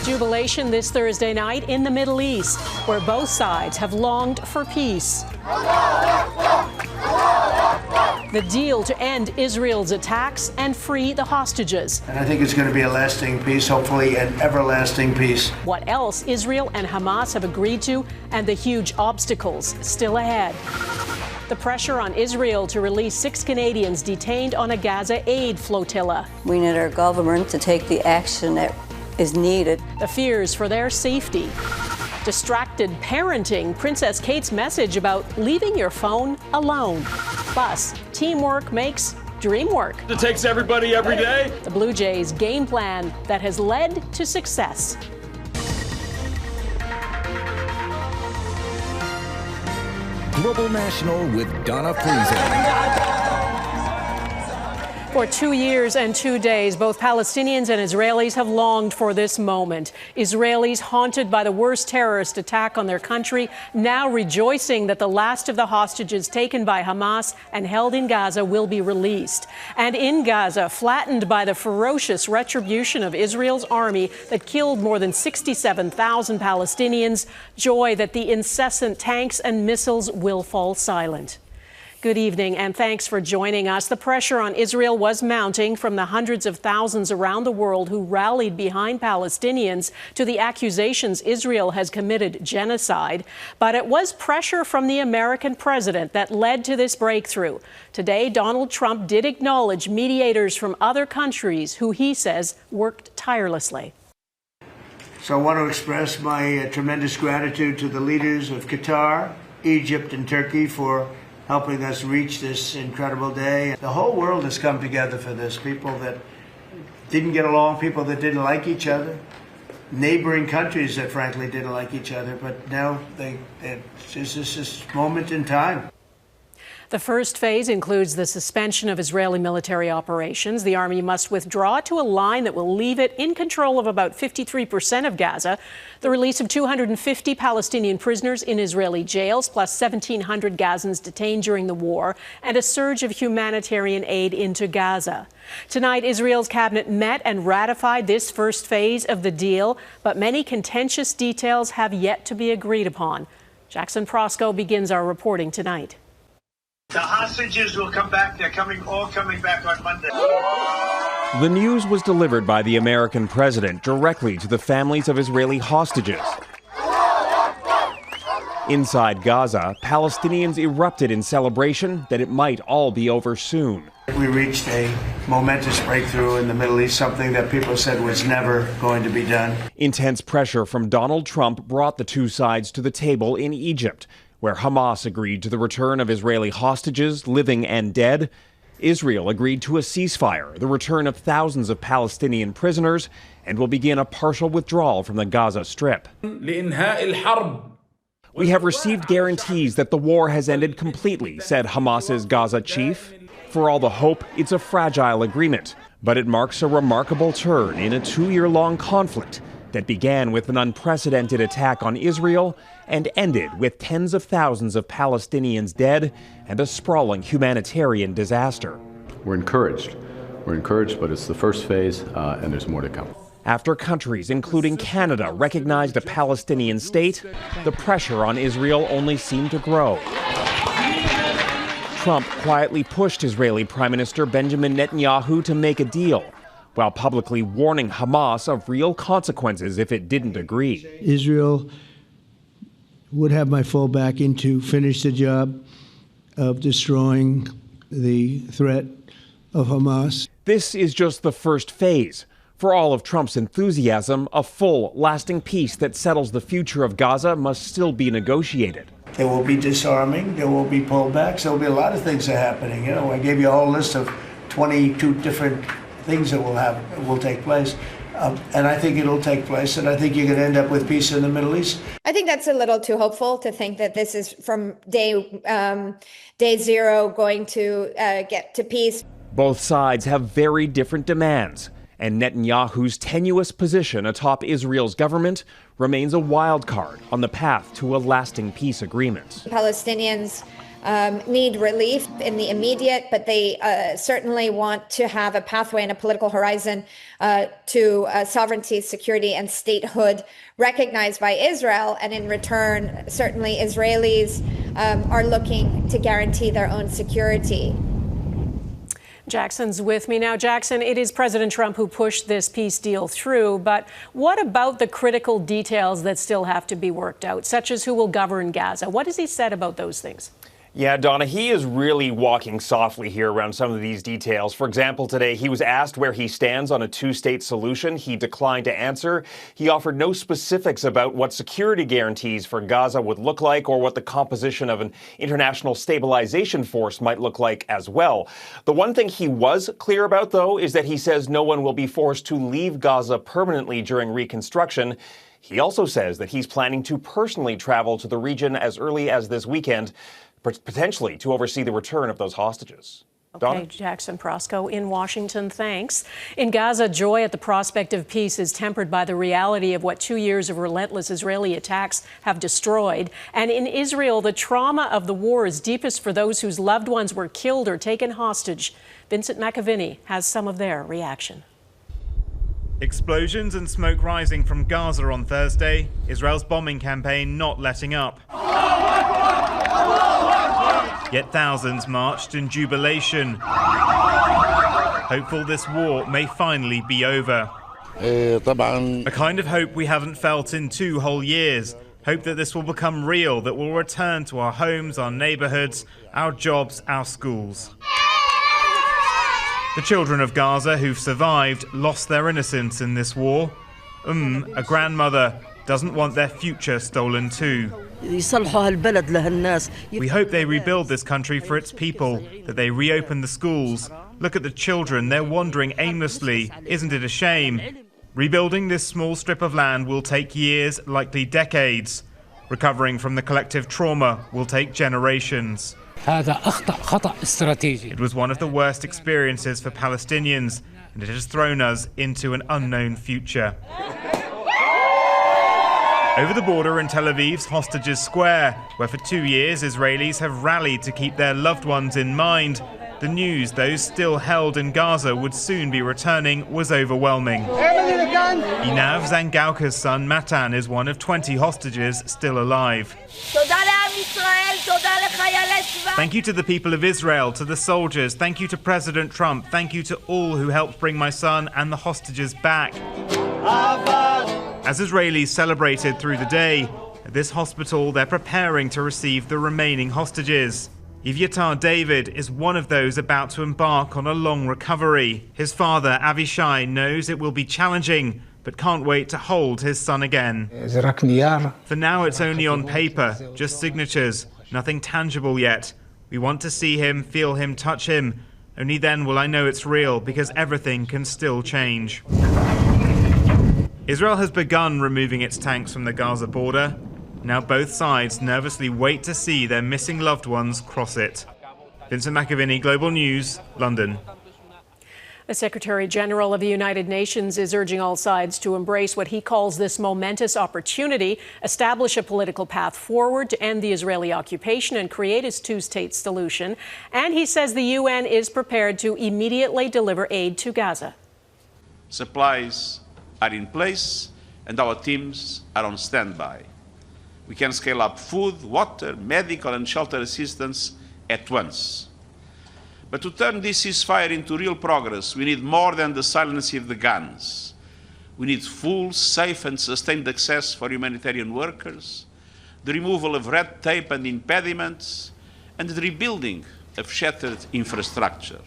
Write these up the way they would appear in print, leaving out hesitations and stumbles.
Jubilation this Thursday night in the Middle East, where both sides have longed for peace. The deal to end Israel's attacks and free the hostages. And I think it's going to be a lasting peace, hopefully an everlasting peace. What else Israel and Hamas have agreed to, and the huge obstacles still ahead. The pressure on Israel to release 6 Canadians detained on a Gaza aid flotilla. We need our government to take the action that is needed. The fears for their safety. Distracted parenting, Princess Kate's message about leaving your phone alone. Plus, teamwork makes dream work. It takes everybody every day. The Blue Jays' game plan that has led to success. Global National with Donna Friesen. For 2 years and 2 days, both Palestinians and Israelis have longed for this moment. Israelis, haunted by the worst terrorist attack on their country, now rejoicing that the last of the hostages taken by Hamas and held in Gaza will be released. And in Gaza, flattened by the ferocious retribution of Israel's army that killed more than 67,000 Palestinians, joy that the incessant tanks and missiles will fall silent. Good evening, and thanks for joining us. The pressure on Israel was mounting from the hundreds of thousands around the world who rallied behind Palestinians to the accusations Israel has committed genocide. But it was pressure from the American president that led to this breakthrough. Today, Donald Trump did acknowledge mediators from other countries who he says worked tirelessly. So I want to express my tremendous gratitude to the leaders of Qatar, Egypt, and Turkey for helping us reach this incredible day. The whole world has come together for this. People that didn't get along, people that didn't like each other, neighboring countries that frankly didn't like each other, but now it's just this moment in time. The first phase includes the suspension of Israeli military operations. The army must withdraw to a line that will leave it in control of about 53% of Gaza. The release of 250 Palestinian prisoners in Israeli jails, plus 1,700 Gazans detained during the war, and a surge of humanitarian aid into Gaza. Tonight, Israel's cabinet met and ratified this first phase of the deal, but many contentious details have yet to be agreed upon. Jackson Proskow begins our reporting tonight. The hostages will come back. They're all coming back on Monday. The news was delivered by the American president directly to the families of Israeli hostages. Inside Gaza, Palestinians erupted in celebration that it might all be over soon. We reached a momentous breakthrough in the Middle East, something that people said was never going to be done. Intense pressure from Donald Trump brought the two sides to the table in Egypt, where Hamas agreed to the return of Israeli hostages, living and dead. Israel agreed to a ceasefire, the return of thousands of Palestinian prisoners, and will begin a partial withdrawal from the Gaza Strip. We have received guarantees that the war has ended completely, said Hamas's Gaza chief. For all the hope, it's a fragile agreement, but it marks a remarkable turn in a 2-year-long conflict that began with an unprecedented attack on Israel and ended with tens of thousands of Palestinians dead and a sprawling humanitarian disaster. We're encouraged, but it's the first phase, and there's more to come. After countries, including Canada, recognized a Palestinian state, the pressure on Israel only seemed to grow. Trump quietly pushed Israeli Prime Minister Benjamin Netanyahu to make a deal, while publicly warning Hamas of real consequences if it didn't agree. Israel would have my full backing to finish the job of destroying the threat of Hamas. This is just the first phase. For all of Trump's enthusiasm, a full, lasting peace that settles the future of Gaza must still be negotiated. There will be disarming, there will be pullbacks, there will be a lot of things that are happening. You know, I gave you a whole list of 22 different things that will take place. And I think it'll take place, and I think you're going to end up with peace in the Middle East. I think that's a little too hopeful to think that this is from day zero going to get to peace. Both sides have very different demands, and Netanyahu's tenuous position atop Israel's government remains a wild card on the path to a lasting peace agreement. Palestinians need relief in the immediate, but they certainly want to have a pathway and a political horizon to sovereignty, security, and statehood recognized by Israel. And in return, certainly Israelis are looking to guarantee their own security. Jackson's with me now. Jackson, it is President Trump who pushed this peace deal through, but what about the critical details that still have to be worked out, such as who will govern Gaza? What has he said about those things? Yeah, Donna, he is really walking softly here around some of these details. For example, today he was asked where he stands on a two-state solution. He declined to answer. He offered no specifics about what security guarantees for Gaza would look like or what the composition of an international stabilization force might look like as well. The one thing he was clear about, though, is that he says no one will be forced to leave Gaza permanently during reconstruction. He also says that he's planning to personally travel to the region as early as this weekend, potentially to oversee the return of those hostages. Okay, Donna? Jackson Proskow in Washington, thanks. In Gaza, joy at the prospect of peace is tempered by the reality of what 2 years of relentless Israeli attacks have destroyed. And in Israel, the trauma of the war is deepest for those whose loved ones were killed or taken hostage. Vincent McAviney has some of their reaction. Explosions and smoke rising from Gaza on Thursday, Israel's bombing campaign not letting up. Yet thousands marched in jubilation, hopeful this war may finally be over. A kind of hope we haven't felt in 2 whole years. Hope that this will become real, that we'll return to our homes, our neighborhoods, our jobs, our schools. The children of Gaza who've survived lost their innocence in this war. A grandmother doesn't want their future stolen too. We hope they rebuild this country for its people, that they reopen the schools. Look at the children, they're wandering aimlessly. Isn't it a shame? Rebuilding this small strip of land will take years, likely decades. Recovering from the collective trauma will take generations. It was one of the worst experiences for Palestinians, and it has thrown us into an unknown future. Over the border in Tel Aviv's Hostages Square, where for 2 years Israelis have rallied to keep their loved ones in mind, the news those still held in Gaza would soon be returning was overwhelming. Inav Zangauka's son Matan is one of 20 hostages still alive. Thank you to the people of Israel, to the soldiers, thank you to President Trump, thank you to all who helped bring my son and the hostages back. As Israelis celebrated through the day, at this hospital they're preparing to receive the remaining hostages. Evyatar David is one of those about to embark on a long recovery. His father, Avishai, knows it will be challenging, but can't wait to hold his son again. For now it's only on paper, just signatures, nothing tangible yet. We want to see him, feel him, touch him. Only then will I know it's real, because everything can still change. Israel has begun removing its tanks from the Gaza border. Now both sides nervously wait to see their missing loved ones cross it. Vincent McAviney, Global News, London. The Secretary General of the United Nations is urging all sides to embrace what he calls this momentous opportunity, establish a political path forward to end the Israeli occupation and create a two-state solution. And he says the UN is prepared to immediately deliver aid to Gaza. Supplies are in place and our teams are on standby. We can scale up food, water, medical and shelter assistance at once. But to turn this ceasefire into real progress, we need more than the silencing of the guns. We need full, safe and sustained access for humanitarian workers, the removal of red tape and impediments, and the rebuilding of shattered infrastructure.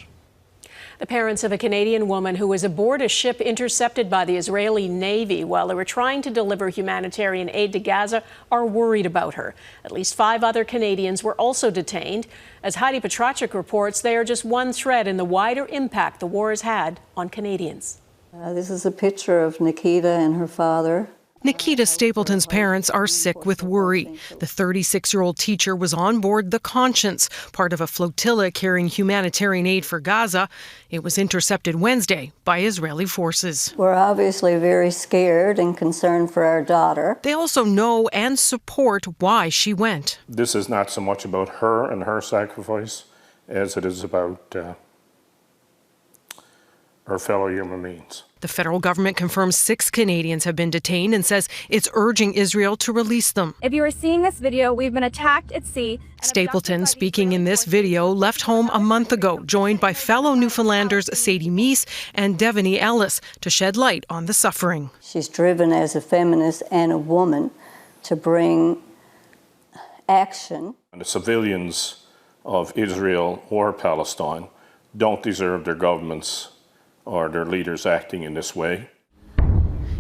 The parents of a Canadian woman who was aboard a ship intercepted by the Israeli Navy while they were trying to deliver humanitarian aid to Gaza are worried about her. At least 5 other Canadians were also detained. As Heidi Petracek reports, they are just one thread in the wider impact the war has had on Canadians. This is a picture of Nikita and her father. Nikita Stapleton's parents are sick with worry. The 36-year-old teacher was on board the Conscience, part of a flotilla carrying humanitarian aid for Gaza. It was intercepted Wednesday by Israeli forces. We're obviously very scared and concerned for our daughter. They also know and support why she went. This is not so much about her and her sacrifice as it is about our fellow human beings. The federal government confirms 6 Canadians have been detained and says it's urging Israel to release them. If you are seeing this video, we've been attacked at sea. Stapleton, speaking in this video, left home a month ago, joined by fellow Newfoundlanders Sadie Meese and Devaney Ellis to shed light on the suffering. She's driven as a feminist and a woman to bring action. And the civilians of Israel or Palestine don't deserve their governments or their leaders acting in this way.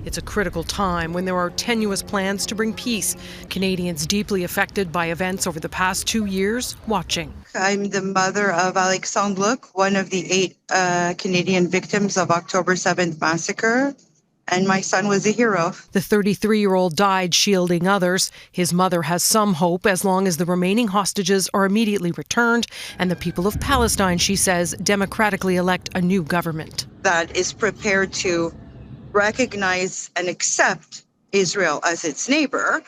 It's a critical time when there are tenuous plans to bring peace. Canadians deeply affected by events over the past 2 years watching. I'm the mother of Alexandre Luc, one of the 8 Canadian victims of October 7th massacre. And my son was a hero. The 33-year-old died shielding others. His mother has some hope as long as the remaining hostages are immediately returned and the people of Palestine, she says, democratically elect a new government that is prepared to recognize and accept Israel as its neighbor.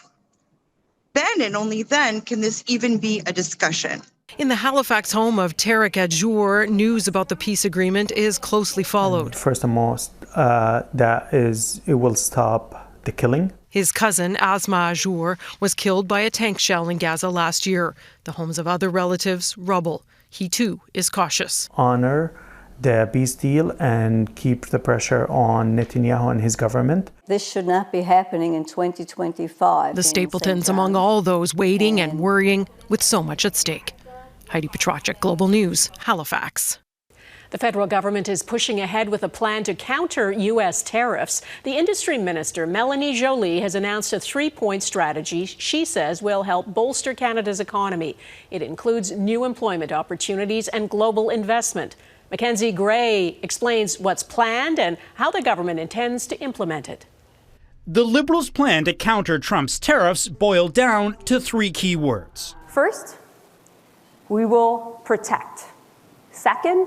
Then and only then can this even be a discussion. In the Halifax home of Tarek Adjour, news about the peace agreement is closely followed. First and most, it will stop the killing. His cousin, Asma Adjour, was killed by a tank shell in Gaza last year. The homes of other relatives, rubble. He, too, is cautious. Honor the peace deal and keep the pressure on Netanyahu and his government. This should not be happening in 2025. The Stapletons among all those waiting and worrying with so much at stake. Heidi Petracek, Global News, Halifax. The federal government is pushing ahead with a plan to counter U.S. tariffs. The industry minister, Melanie Joly, has announced a 3-point strategy she says will help bolster Canada's economy. It includes new employment opportunities and global investment. Mackenzie Gray explains what's planned and how the government intends to implement it. The Liberals' plan to counter Trump's tariffs boiled down to 3 key words. First, we will protect. Second,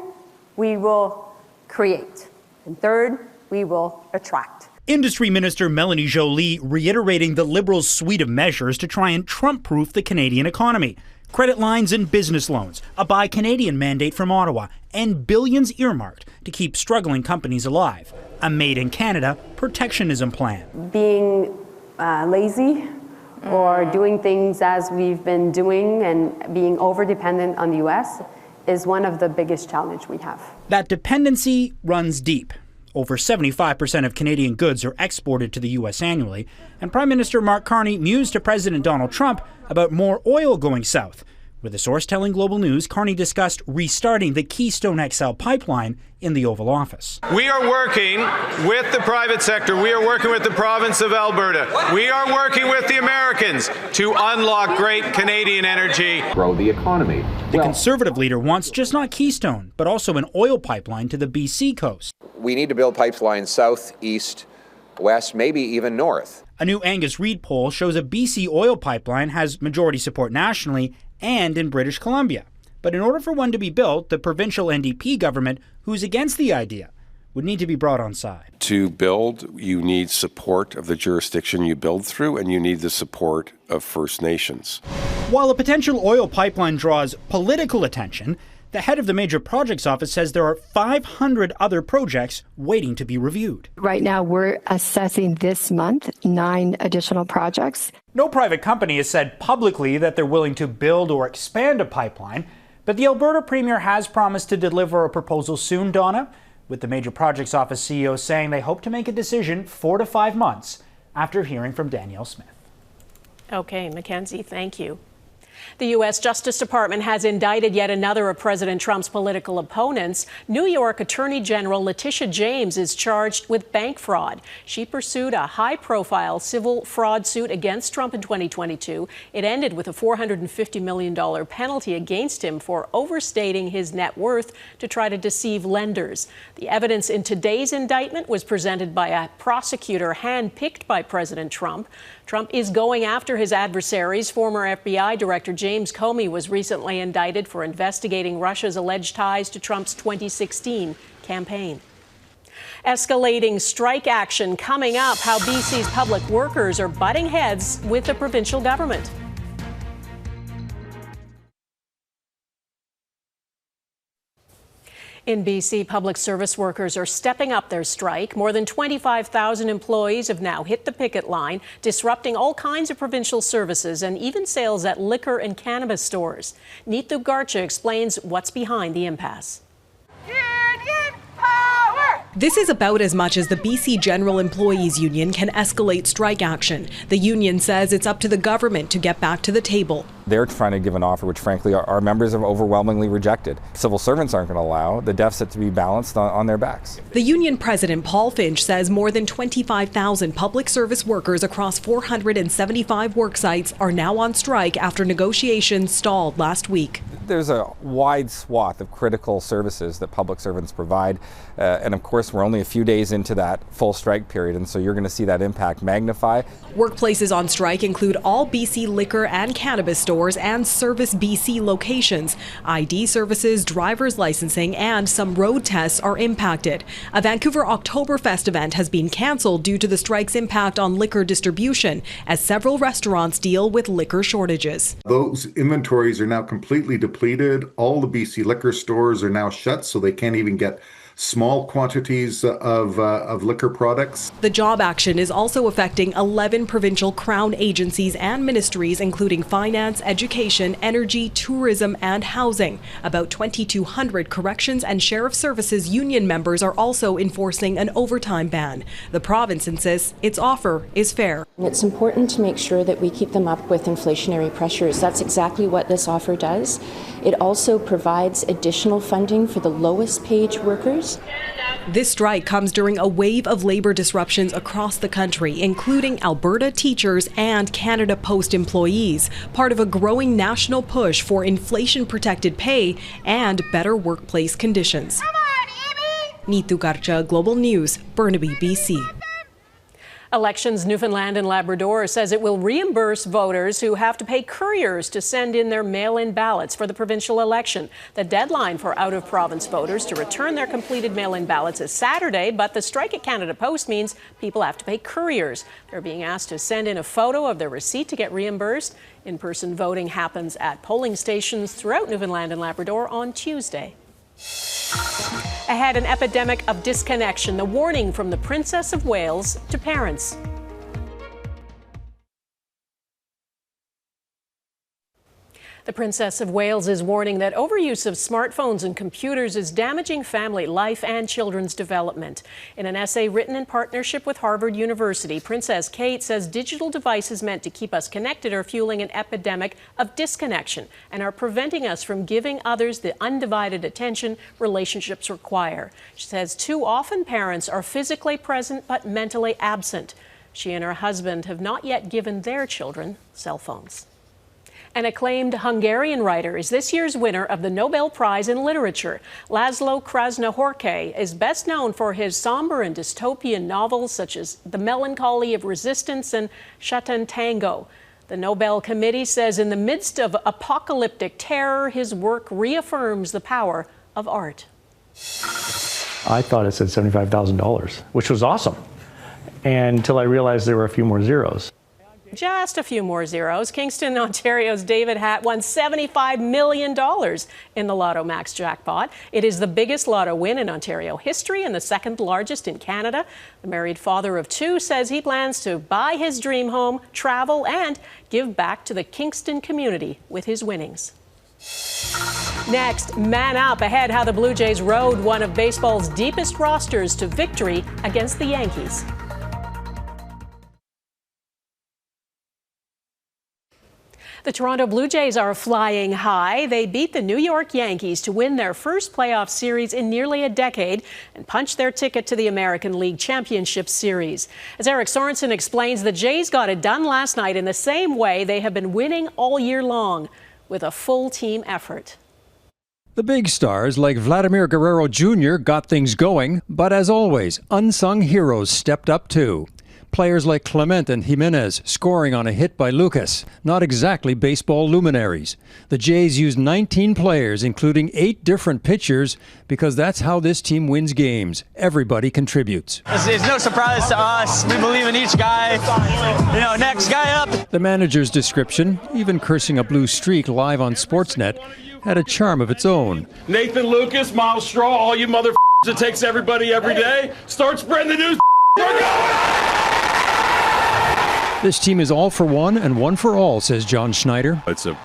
we will create. And third, we will attract. Industry Minister Melanie Joly reiterating the Liberals' suite of measures to try and Trump-proof the Canadian economy. Credit lines and business loans, a Buy Canadian mandate from Ottawa, and billions earmarked to keep struggling companies alive. A Made in Canada protectionism plan. Being lazy or doing things as we've been doing and being over-dependent on the U.S. is one of the biggest challenges we have. That dependency runs deep. Over 75% of Canadian goods are exported to the U.S. annually, and Prime Minister Mark Carney mused to President Donald Trump about more oil going south. With a source telling Global News, Carney discussed restarting the Keystone XL pipeline in the Oval Office. We are working with the private sector. We are working with the province of Alberta. We are working with the Americans to unlock great Canadian energy. Grow the economy. The Conservative leader wants just not Keystone, but also an oil pipeline to the BC coast. We need to build pipelines south, east, west, maybe even north. A new Angus Reid poll shows a BC oil pipeline has majority support nationally and in British Columbia. But in order for one to be built, the provincial NDP government, who's against the idea, would need to be brought on side. To build, you need support of the jurisdiction you build through, and you need the support of First Nations. While a potential oil pipeline draws political attention, the head of the Major Projects Office says there are 500 other projects waiting to be reviewed. Right now, we're assessing this month 9 additional projects. No private company has said publicly that they're willing to build or expand a pipeline, but the Alberta Premier has promised to deliver a proposal soon, Donna, with the Major Projects Office CEO saying they hope to make a decision 4 to 5 months after hearing from Danielle Smith. Okay, Mackenzie, thank you. The U.S. Justice Department has indicted yet another of President Trump's political opponents. New York Attorney General Letitia James is charged with bank fraud. She pursued a high-profile civil fraud suit against Trump in 2022. It ended with a $450 million penalty against him for overstating his net worth to try to deceive lenders. The evidence in today's indictment was presented by a prosecutor handpicked by President Trump. Trump is going after his adversaries. Former FBI Director James Comey was recently indicted for investigating Russia's alleged ties to Trump's 2016 campaign. Escalating strike action coming up, how BC's public workers are butting heads with the provincial government. In BC, public service workers are stepping up their strike. More than 25,000 employees have now hit the picket line, disrupting all kinds of provincial services and even sales at liquor and cannabis stores. Neetu Garcha explains what's behind the impasse. This is about as much as the BC General Employees Union can escalate strike action. The union says it's up to the government to get back to the table. They're trying to give an offer which, frankly, our members have overwhelmingly rejected. Civil servants aren't going to allow the deficit to be balanced on their backs. The union president, Paul Finch, says more than 25,000 public service workers across 475 work sites are now on strike after negotiations stalled last week. There's a wide swath of critical services that public servants provide. And of course, we're only a few days into that full strike period, and so you're going to see that impact magnify. Workplaces on strike include all BC liquor and cannabis stores and Service BC locations. ID services, driver's licensing, and some road tests are impacted. A Vancouver Oktoberfest event has been cancelled due to the strike's impact on liquor distribution, as several restaurants deal with liquor shortages. Those inventories are now completely depleted. All the BC liquor stores are now shut, so they can't even get small quantities of liquor products. The job action is also affecting 11 provincial Crown agencies and ministries, including finance, education, energy, tourism, and housing. About 2,200 corrections and sheriff services union members are also enforcing an overtime ban. The province insists its offer is fair. It's important to make sure that we keep them up with inflationary pressures. That's exactly what this offer does. It also provides additional funding for the lowest paid workers. This strike comes during a wave of labor disruptions across the country, including Alberta teachers and Canada Post employees, part of a growing national push for inflation-protected pay and better workplace conditions. Neetu Garcha, Global News, Burnaby, BC. Elections Newfoundland and Labrador says it will reimburse voters who have to pay couriers to send in their mail-in ballots for the provincial election. The deadline for out-of-province voters to return their completed mail-in ballots is Saturday, but the strike at Canada Post means people have to pay couriers. They're being asked to send in a photo of their receipt to get reimbursed. In-person voting happens at polling stations throughout Newfoundland and Labrador on Tuesday. Ahead, an epidemic of disconnection, the warning from the Princess of Wales to parents. The Princess of Wales is warning that overuse of smartphones and computers is damaging family life and children's development. In an essay written in partnership with Harvard University, Princess Kate says digital devices meant to keep us connected are fueling an epidemic of disconnection and are preventing us from giving others the undivided attention relationships require. She says too often parents are physically present but mentally absent. She and her husband have not yet given their children cell phones. An acclaimed Hungarian writer is this year's winner of the Nobel Prize in Literature. Laszlo Krasznahorkai is best known for his somber and dystopian novels such as The Melancholy of Resistance and Shatan Tango. The Nobel Committee says in the midst of apocalyptic terror, his work reaffirms the power of art. I thought it said $75,000, which was awesome, and until I realized there were a few more zeros. Just a few more zeros. Kingston, Ontario's David Hatt won $75 million in the Lotto Max jackpot. It is the biggest lotto win in Ontario history and the second largest in Canada. The married father of two says he plans to buy his dream home, travel, and give back to the Kingston community with his winnings. Next, man up. Ahead, how the Blue Jays rode one of baseball's deepest rosters to victory against the Yankees. The Toronto Blue Jays are flying high. They beat the New York Yankees to win their first playoff series in nearly a decade and punch their ticket to the American League Championship Series. As Eric Sorensen explains, the Jays got it done last night in the same way they have been winning all year long, with a full team effort. The big stars like Vladimir Guerrero Jr. got things going, but as always, unsung heroes stepped up too. Players like Clement and Jimenez scoring on a hit by Lucas. Not exactly baseball luminaries. The Jays used 19 players, including 8 different pitchers, because that's how this team wins games. Everybody contributes. It's no surprise to us. We believe in each guy. Next guy up. The manager's description, even cursing a blue streak live on Sportsnet, had a charm of its own. Nathan Lucas, Miles Straw, all you mother it takes everybody every day. Start spreading the news. We're going! This team is all for one and one for all, says John Schneider. It's an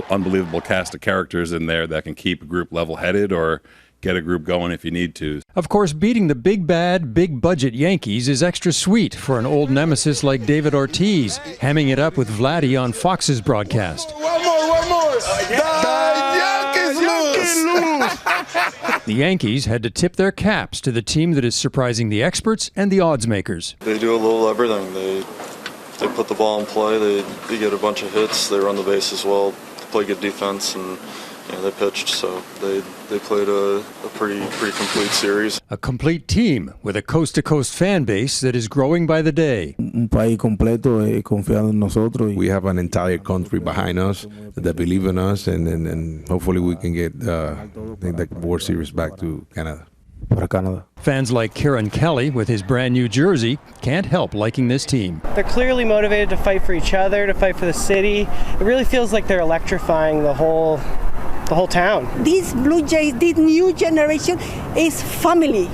unbelievable cast of characters in there that can keep a group level-headed or get a group going if you need to. Of course, beating the big bad, big budget Yankees is extra sweet for an old nemesis like David Ortiz, hamming it up with Vladdy on Fox's broadcast. One more. The Yankees lose. The Yankees had to tip their caps to the team that is surprising the experts and the odds makers. They do a little everything. They put the ball in play, they get a bunch of hits, they run the base as well, they play good defense, and they pitched, so they played a pretty complete series. A complete team with a coast-to-coast fan base that is growing by the day. We have an entire country behind us that believe in us, and hopefully we can get the World Series back to Canada. Fans like Kieran Kelly with his brand new jersey can't help liking this team. They're clearly motivated to fight for each other, to fight for the city. It really feels like they're electrifying the whole town. These Blue Jays, this new generation is family.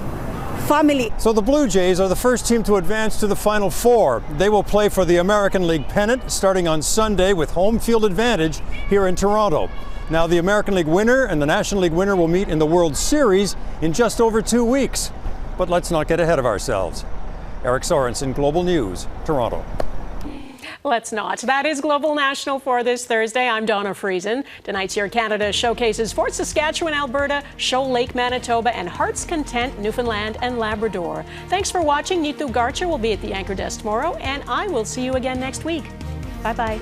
So the Blue Jays are the first team to advance to the Final Four. They will play for the American League pennant starting on Sunday with home field advantage here in Toronto. Now, the American League winner and the National League winner will meet in the World Series in just over 2 weeks. But let's not get ahead of ourselves. Eric Sorensen, Global News, Toronto. Let's not. That is Global National for this Thursday. I'm Donna Friesen. Tonight's Your Canada showcases Fort Saskatchewan, Alberta, Shoal Lake, Manitoba, and Heart's Content, Newfoundland and Labrador. Thanks for watching. Neetu Garcha will be at the anchor desk tomorrow, and I will see you again next week. Bye-bye.